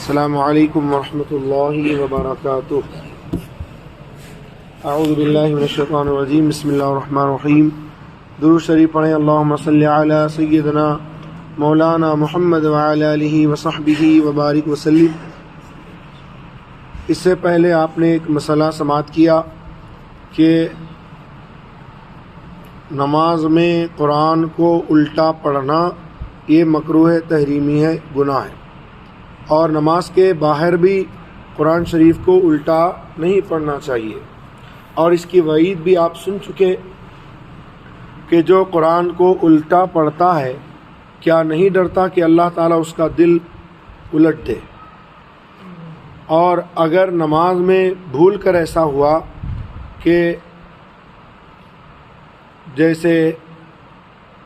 السلام علیکم ورحمۃ اللہ وبرکاتہ۔ اعوذ باللہ من الشیطان الرجیم، بسم اللہ الرحمن الرحیم۔ درود شریف پڑھیں۔ اللہم صلی علی سیدنا مولانا محمد وعلی آلہ وصحبہ وبارک وسلم۔ اس سے پہلے آپ نے ایک مسئلہ سماعت کیا کہ نماز میں قرآن کو الٹا پڑھنا یہ مکروہ تحریمی ہے، گناہ ہے، اور نماز کے باہر بھی قرآن شریف کو الٹا نہیں پڑھنا چاہیے۔ اور اس کی وعید بھی آپ سن چکے کہ جو قرآن کو الٹا پڑھتا ہے کیا نہیں ڈرتا کہ اللہ تعالیٰ اس کا دل الٹ دے۔ اور اگر نماز میں بھول کر ایسا ہوا کہ جیسے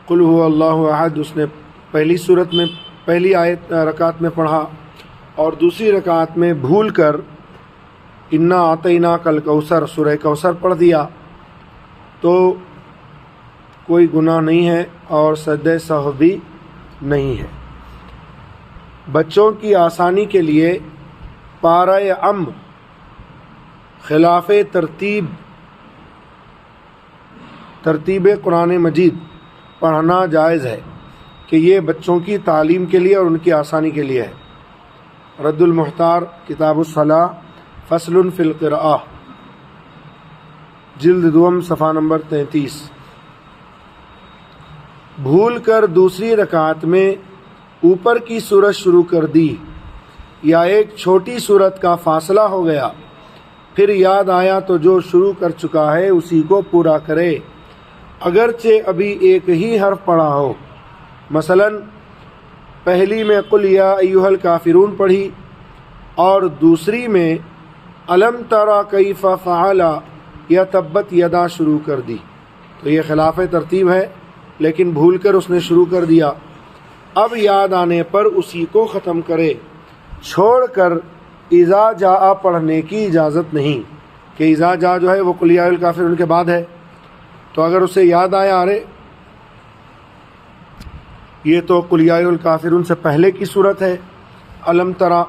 قل هو اللہ احد اس نے پہلی صورت میں پہلی آیت رکعت میں پڑھا اور دوسری رکعت میں بھول کر انا اعطیناک الکوثر سورہ کوثر پڑھ دیا تو کوئی گناہ نہیں ہے اور سجدہ سہو بھی نہیں ہے۔ بچوں کی آسانی کے لیے پارہ ام خلاف ترتیب قرآن مجید پڑھنا جائز ہے کہ یہ بچوں کی تعلیم کے لیے اور ان کی آسانی کے لیے ہے۔ رد المحتار کتاب الصلاۃ فصل فی القراءہ جلد دوم صفحہ نمبر 33۔ بھول کر دوسری رکعت میں اوپر کی سورت شروع کر دی یا ایک چھوٹی سورت کا فاصلہ ہو گیا، پھر یاد آیا تو جو شروع کر چکا ہے اسی کو پورا کرے، اگرچہ ابھی ایک ہی حرف پڑھا ہو۔ مثلا پہلی میں قل یا ایھا الکافرون پڑھی اور دوسری میں الم تری کیف فعل یا تبت یدا شروع کر دی تو یہ خلاف ترتیب ہے، لیکن بھول کر اس نے شروع کر دیا۔ اب یاد آنے پر اسی کو ختم کرے، چھوڑ کر اذا جاء پڑھنے کی اجازت نہیں کہ اذا جاء جو ہے وہ قل یا ایھا الکافرون کے بعد ہے، تو اگر اسے یاد آیا ارے یہ تو قل یا ایھا الکافرون سے پہلے کی صورت ہے، الم تری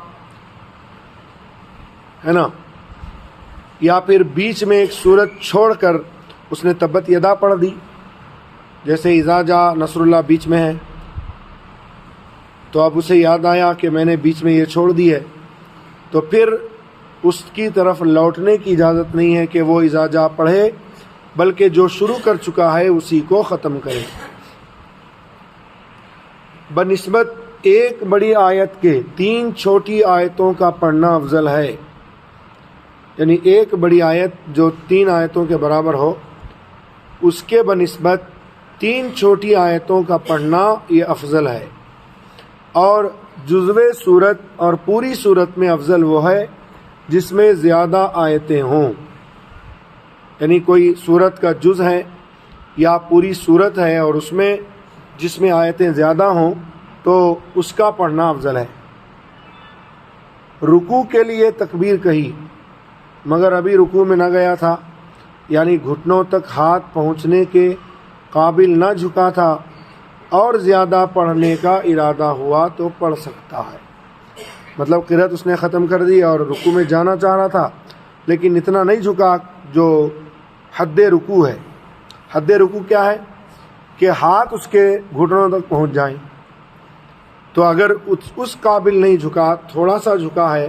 ہے نا، یا پھر بیچ میں ایک صورت چھوڑ کر اس نے تبت یدا پڑھ دی، جیسے اذا جاء نصر اللہ بیچ میں ہے، تو اب اسے یاد آیا کہ میں نے بیچ میں یہ چھوڑ دی ہے، تو پھر اس کی طرف لوٹنے کی اجازت نہیں ہے کہ وہ اذا جاء پڑھے، بلکہ جو شروع کر چکا ہے اسی کو ختم کرے۔ بنسبت ایک بڑی آیت کے 3 چھوٹی آیتوں کا پڑھنا افضل ہے، یعنی ایک بڑی آیت جو 3 آیتوں کے برابر ہو اس کے بنسبت 3 چھوٹی آیتوں کا پڑھنا یہ افضل ہے، اور جزو صورت اور پوری صورت میں افضل وہ ہے جس میں زیادہ آیتیں ہوں، یعنی کوئی صورت کا جز ہے یا پوری صورت ہے اور اس میں جس میں آیتیں زیادہ ہوں تو اس کا پڑھنا افضل ہے۔ رکوع کے لیے تکبیر کہی مگر ابھی رکوع میں نہ گیا تھا، یعنی گھٹنوں تک ہاتھ پہنچنے کے قابل نہ جھکا تھا اور زیادہ پڑھنے کا ارادہ ہوا تو پڑھ سکتا ہے۔ مطلب قرأت اس نے ختم کر دی اور رکوع میں جانا چاہ رہا تھا لیکن اتنا نہیں جھکا جو حد رکوع ہے۔ حد رکوع کیا ہے کہ ہاتھ اس کے گھٹنوں تک پہنچ جائیں، تو اگر اس قابل نہیں جھکا، تھوڑا سا جھکا ہے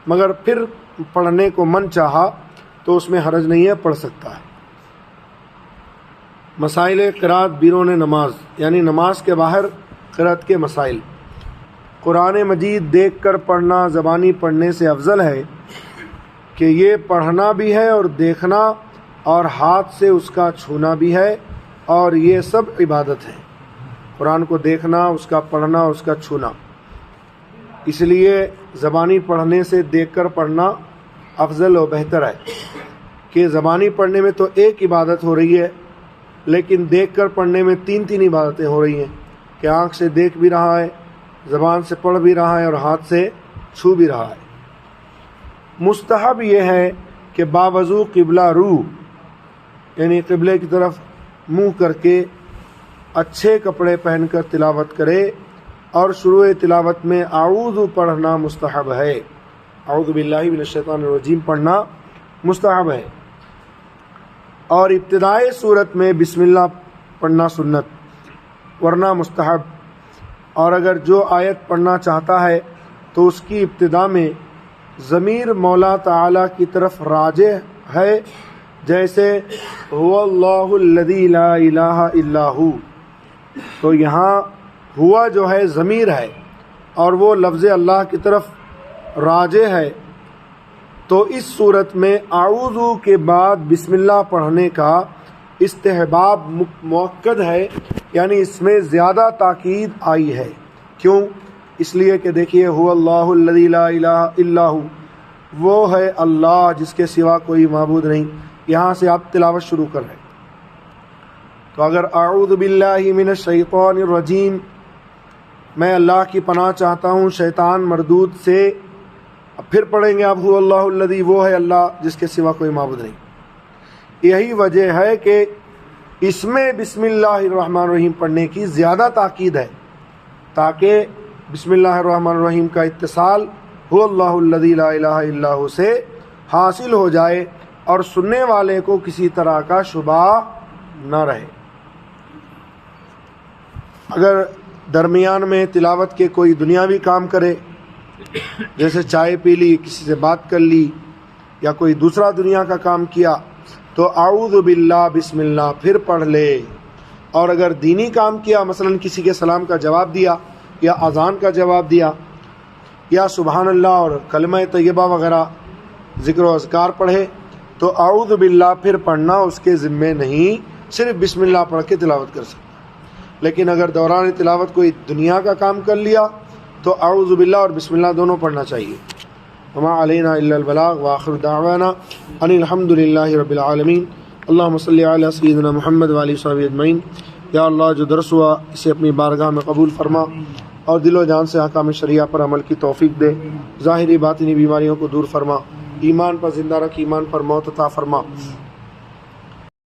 مگر پھر پڑھنے کو من چاہا تو اس میں حرج نہیں ہے، پڑھ سکتا ہے۔ مسائل قرأت بیرون نماز، یعنی نماز کے باہر قرأت کے مسائل۔ قرآن مجید دیکھ کر پڑھنا زبانی پڑھنے سے افضل ہے کہ یہ پڑھنا بھی ہے اور دیکھنا اور ہاتھ سے اس کا چھونا بھی ہے، اور یہ سب عبادت ہے، قرآن کو دیکھنا، اس کا پڑھنا اور اس کا چھونا۔ اس لیے زبانی پڑھنے سے دیکھ کر پڑھنا افضل و بہتر ہے کہ زبانی پڑھنے میں تو ایک عبادت ہو رہی ہے لیکن دیکھ کر پڑھنے میں 3 عبادتیں ہو رہی ہیں کہ آنکھ سے دیکھ بھی رہا ہے، زبان سے پڑھ بھی رہا ہے اور ہاتھ سے چھو بھی رہا ہے۔ مستحب یہ ہے کہ باوضو قبلہ رو، یعنی قبلے کی طرف منہ کر کے اچھے کپڑے پہن کر تلاوت کرے اور شروع تلاوت میں اعوذ پڑھنا مستحب ہے، اعوذ باللہ من الشیطان الرجیم پڑھنا مستحب ہے، اور ابتدائے صورت میں بسم اللہ پڑھنا سنت ورنہ مستحب۔ اور اگر جو آیت پڑھنا چاہتا ہے تو اس کی ابتدا میں ضمیر مولا تعالی کی طرف راجع ہے، جیسے هو اللہ الذی لا الہ الا ہو، تو یہاں ہوا جو ہے ضمیر ہے اور وہ لفظ اللہ کی طرف راجع ہے، تو اس صورت میں اعوذ کے بعد بسم اللہ پڑھنے کا استحباب مؤکد ہے، یعنی اس میں زیادہ تاکید آئی ہے۔ کیوں؟ اس لیے کہ دیکھیے هو اللہ الذی لا الہ الا ہو، وہ ہے اللہ جس کے سوا کوئی معبود نہیں۔ یہاں سے آپ تلاوت شروع کر رہے ہیں، تو اگر اعوذ باللہ من الشیطان الرجیم، میں اللہ کی پناہ چاہتا ہوں شیطان مردود سے، اب پھر پڑھیں گے آپ هو اللہ الذی، وہ ہے اللہ جس کے سوا کوئی معبود نہیں۔ یہی وجہ ہے کہ اس میں بسم اللہ الرحمن الرحیم پڑھنے کی زیادہ تاکید ہے، تاکہ بسم اللہ الرحمن الرحیم کا اتصال هو اللہ الذی لا الہ الا ہو سے حاصل ہو جائے اور سننے والے کو کسی طرح کا شبہ نہ رہے۔ اگر درمیان میں تلاوت کے کوئی دنیاوی کام کرے، جیسے چائے پی لی، کسی سے بات کر لی، یا کوئی دوسرا دنیا کا کام کیا، تو اعوذ باللہ بسم اللہ پھر پڑھ لے۔ اور اگر دینی کام کیا، مثلا کسی کے سلام کا جواب دیا، یا اذان کا جواب دیا، یا سبحان اللہ اور کلمہ طیبہ وغیرہ ذکر و اذکار پڑھے، تو اعوذ باللہ پھر پڑھنا اس کے ذمے نہیں، صرف بسم اللہ پڑھ کے تلاوت کر سکتا۔ لیکن اگر دوران تلاوت کوئی دنیا کا کام کر لیا تو اعوذ باللہ اور بسم اللہ دونوں پڑھنا چاہیے۔ وما علینا الا البلاغ، وآخر دعوانا ان الحمد للہ رب العالمین۔ اللہم صلی علی سیدنا محمد وآلہ وصحبہ اجمعین۔ یا اللہ جو درس ہوا اسے اپنی بارگاہ میں قبول فرما اور دل و جان سے احکام شریعہ پر عمل کی توفیق دے، ظاہری باطنی بیماریوں کو دور فرما، ایمان پر زندہ رکھ، ایمان پر موت عطا فرما۔